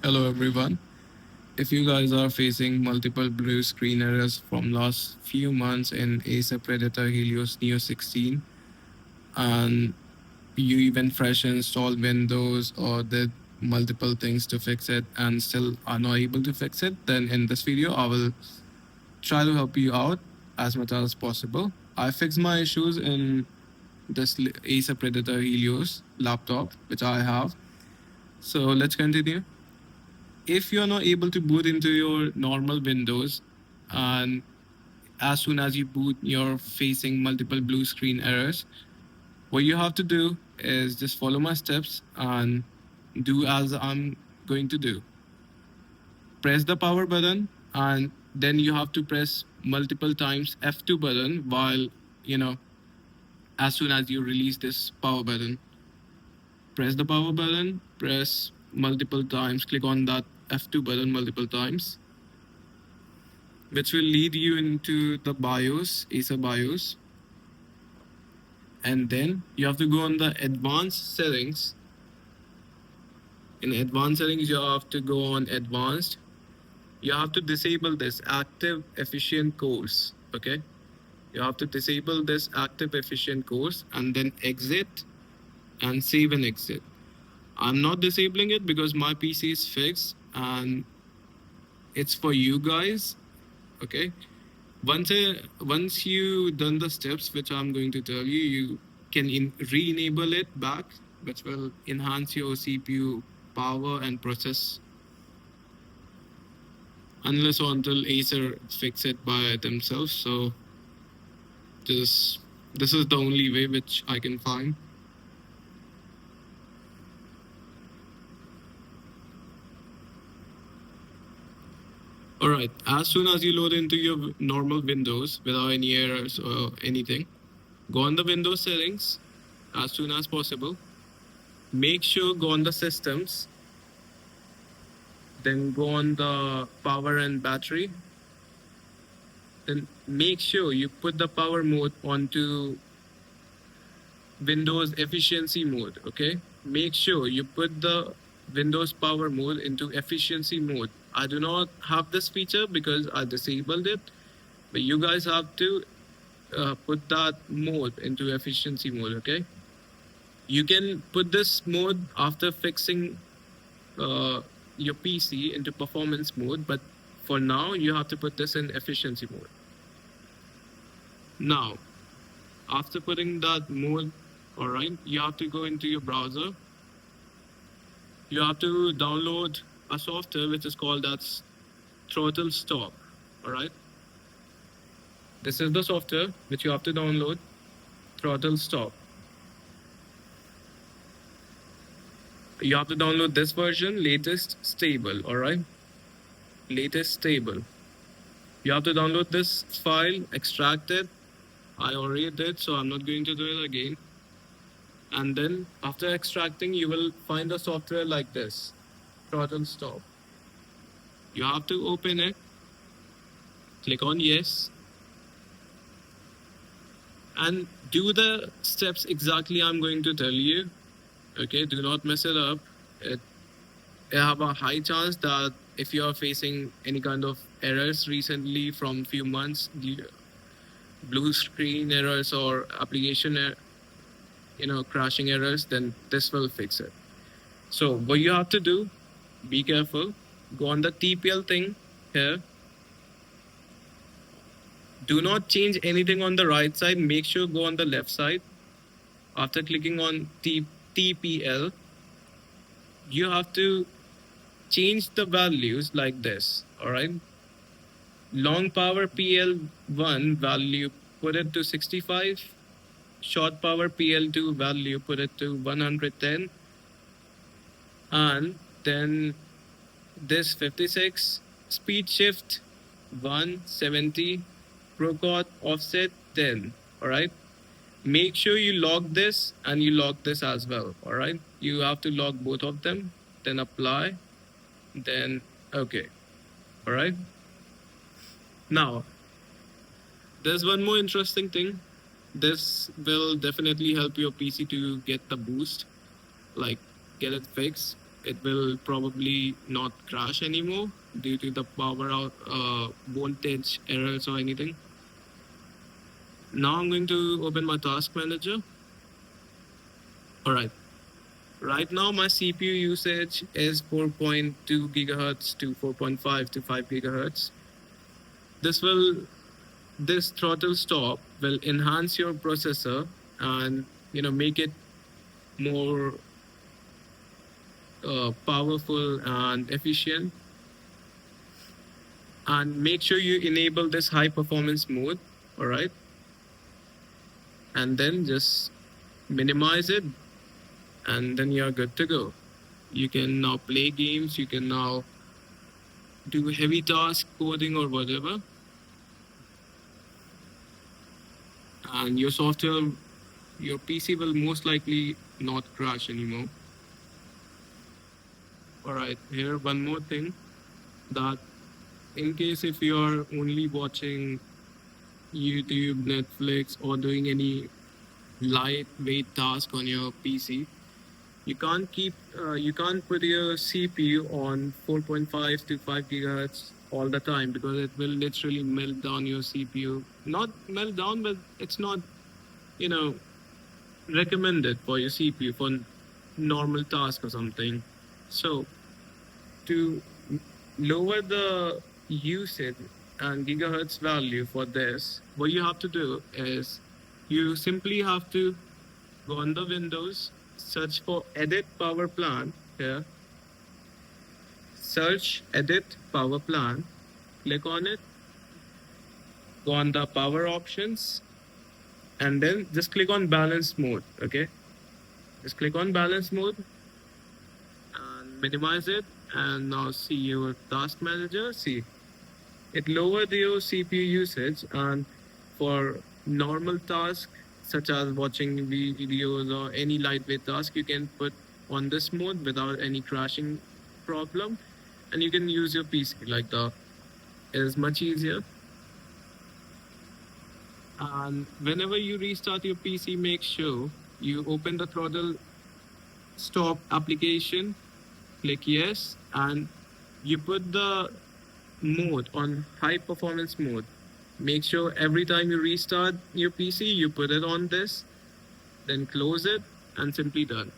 Hello everyone. If you guys are facing multiple blue screen errors from last few months in Acer Predator Helios Neo 16 and you even fresh installed Windows or did multiple things to fix it and still are not able to fix it, then in this video I will try to help you out as much as possible. I fixed my issues in this Acer Predator Helios laptop which I have. So let's continue. If you're not able to boot into your normal Windows, and as soon as you boot, you're facing multiple blue screen errors, what you have to do is just follow my steps and do as I'm going to do. Press the power button, and then you have to press multiple times F2 button while, you know, as soon as you release this power button. Press the power button, press multiple times, click on that F2 button multiple times, which will lead you into the BIOS, Acer BIOS. And then you have to go on the advanced settings. In advanced settings, you have to go on advanced. You have to disable this active efficient course. Okay. You have to disable this active efficient course and then exit and save and exit. I'm not disabling it because my PC is fixed and it's for you guys. Okay. Once you done the steps which I'm going to tell you, you can re-enable it back, which will enhance your CPU power and process, unless or until Acer fix it by themselves. So this is the only way which I can find. All right, as soon as you load into your normal Windows without any errors or anything, go on the Windows settings as soon as possible. Make sure go on the systems, then go on the power and battery. Then make sure you put the power mode onto Windows efficiency mode. Okay, make sure you put the Windows power mode into efficiency mode. I do not have this feature because I disabled it, but you guys have to put that mode into efficiency mode. Okay, you can put this mode after fixing your PC into performance mode, but for now you have to put this in efficiency mode. Now, after putting that mode, all right, you have to go into your browser. You have to download a software which is called as Throttle Stop. All right, this is the software which you have to download. Throttle Stop. You have to download this version, latest stable. All right, latest stable. You have to download this file, extract it. I already did, so I'm not going to do it again. And then after extracting, you will find a software like this, Throttle Stop. You have to open it, click on yes, and do the steps exactly I'm going to tell you. Okay, do not mess it up. It have a high chance that if you are facing any kind of errors recently from few months, blue screen errors or application crashing errors, then this will fix it. So what you have to do, be careful, go on the TPL thing here. Do not change anything on the right side. Make sure go on the left side. After clicking on TPL, you have to change the values like this. All right. Long power PL1 value, put it to 65. Short power PL2 value, put it to 110. And then this 56. Speed shift 170. Procord offset 10. All right. Make sure you log this and you log this as well. All right. You have to log both of them, then apply, then okay. All right. Now, there's one more interesting thing. This will definitely help your PC to get the boost, like get it fixed. it will probably not crash anymore due to the power out voltage errors or anything. Now I'm going to open my task manager. All right. Right now my CPU usage is 4.2 gigahertz to 4.5 to 5 gigahertz. This will this throttle stop will enhance your processor and make it more powerful and efficient. And make sure you enable this high performance mode. All right, and then just minimize it, and then you're good to go. You can now play games, you can now do heavy task coding or whatever, and your software, your PC will most likely not crash anymore. All right, here one more thing, that in case if you are only watching YouTube, Netflix, or doing any lightweight task on your PC, you can't put your CPU on 4.5 to 5 gigahertz all the time, because it will literally melt down your CPU. Not melt down, but it's not you know recommended for your CPU for normal task or something. So to lower the usage and gigahertz value for this, what you have to do is you simply have to go on the Windows, search for Edit Power Plan here, search Edit Power Plan, click on it, go on the power options, and then just click on balance mode. Okay, just click on balance mode and minimize it, and now see your task manager. See, it lowered your CPU usage, and for normal tasks such as watching videos or any lightweight task, you can put on this mode without any crashing problem, and you can use your PC like that. It is much easier. And whenever you restart your PC, make sure you open the throttle stop application, click yes, and you put the mode on high performance mode. Make sure every time you restart your PC, you put it on this, then close it, and simply done.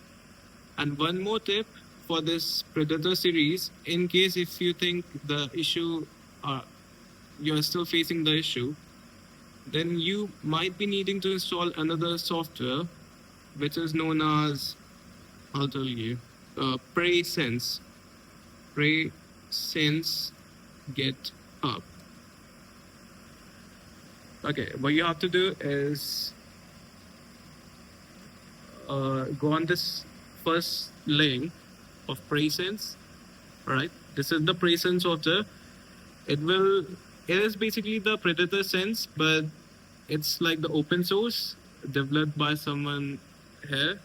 And one more tip for this Predator series, in case if you think the issue, you're still facing the issue, then you might be needing to install another software, which is known as, I'll tell you, PreSense. PreSense GitHub. Okay, what you have to do is go on this first link of PreSense. All right, this is the PreSense software. It is basically the Predator Sense, but it's like the open source developed by someone here.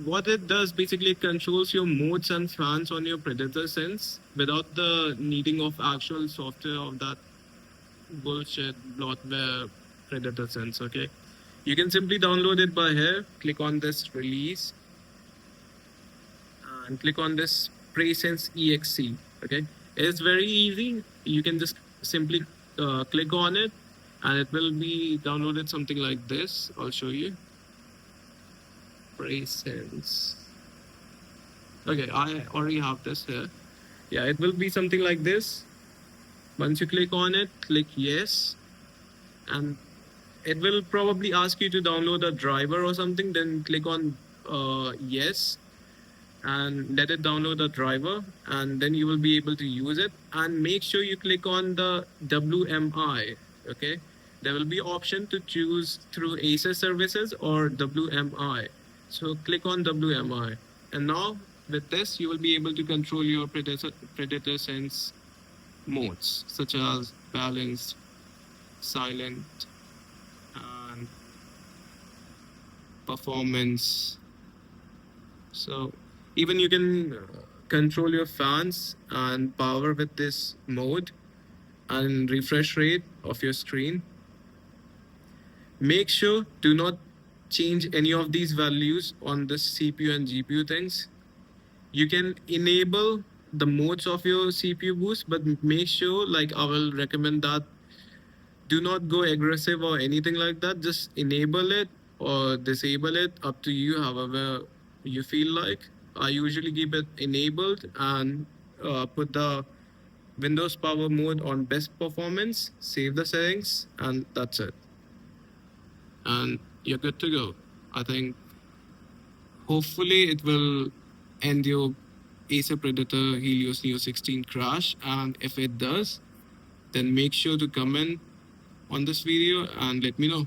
What it does basically, it controls your modes and fans on your Predator Sense without the needing of actual software of that bullshit bloatware Predator Sense. Okay, you can simply download it by here. Click on this release and click on this PreSense exe. Okay, it's very easy. You can just simply click on it, and it will be downloaded something like this. I'll show you. PreSense. Okay, I already have this here. Yeah, it will be something like this. Once you click on it, click yes, and it will probably ask you to download a driver or something. Then click on yes, and let it download the driver, and then you will be able to use it. And make sure you click on the WMI. Okay, there will be option to choose through Acer services or WMI. So click on WMI, and now with this you will be able to control your Predator Sense modes such as balanced, silent, and performance. So even you can control your fans and power with this mode, and refresh rate of your screen. Make sure do not change any of these values on the CPU and GPU things. You can enable the modes of your CPU boost, but make sure, like, I will recommend that do not go aggressive or anything like that. Just enable it or disable it, up to you, however you feel like. I usually keep it enabled and put the Windows Power Mode on best performance, save the settings, and that's it. And you're good to go. I think hopefully it will end your Acer Predator Helios Neo 16 crash. And if it does, then make sure to comment on this video and let me know.